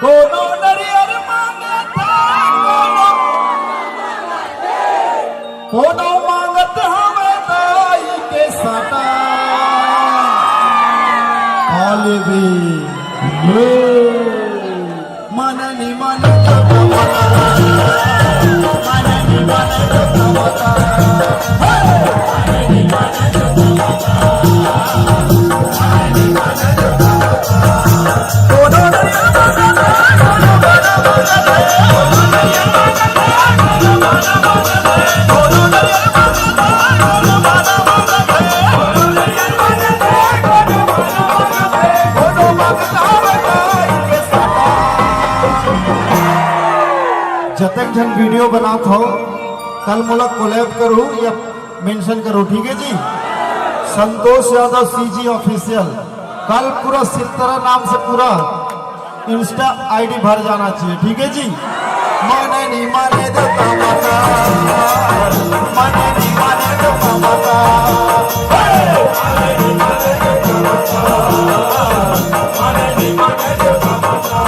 कोनो नरियर मांगत कोनो मांगत हमें दाई के सटा काले भी मननी मन मननी मन जतक जन वीडियो बनात हो कल मुलक कोलैब करो या मेंशन करो, ठीक है जी। संतोष यादव सीजी ऑफिशियल कल पूरा सितारा नाम से पूरा इंस्टा आईडी भर जाना चाहिए, ठीक है जी। माने नहीं माने तो कामता, माने नहीं माने तो कामता, माने नहीं माने तो कामता, माने नहीं माने तो कामता।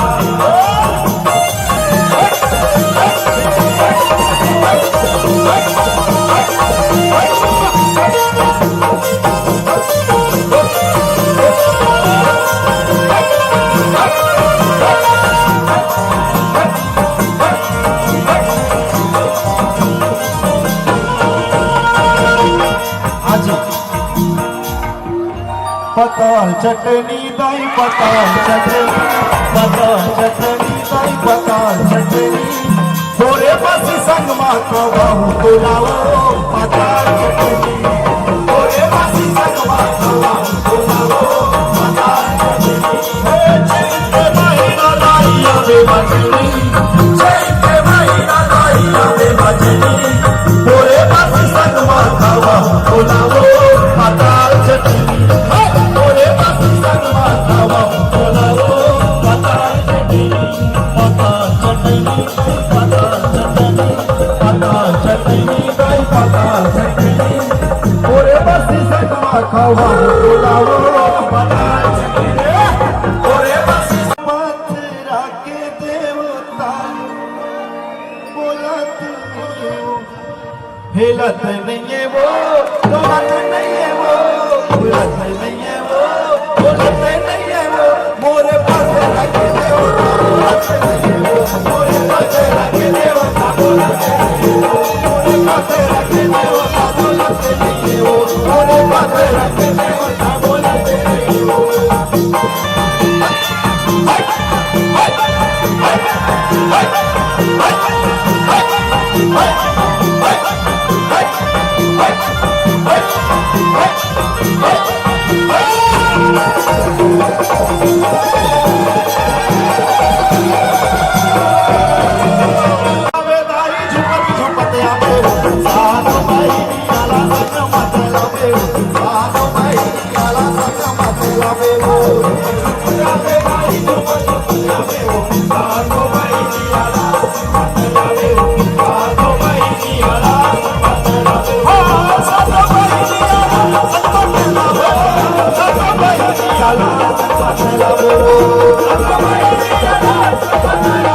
पताल चटनी दाई पताल चटनी दाई पताल चटनी थोड़े बस संग मातो बहु बुलाओ पताल चटनी थोड़े बस संग मातो बहु बुलाओ पताल चटनी चैते महीना लाई आवे बजनी चैते महीना लाई आवे बजनी थोड़े बस संग मातो बहु बुलाओ पताल चटनी खावा बुलाओ पताल चटनी ओरे बसी मथुरा के देवता बोलत हिलत नहीं है वो डोलत नहीं है वो हिलत नहीं है वो बोलत नहीं है वो मोरे पास रखे देवता बोलत नहीं है वो मोरे पास रखे देवता बोलत नहीं है वो मोरे पास रखे देवता बोलत नहीं है वो मोरे पास रखे देवता बोलत नहीं है वो। Hello.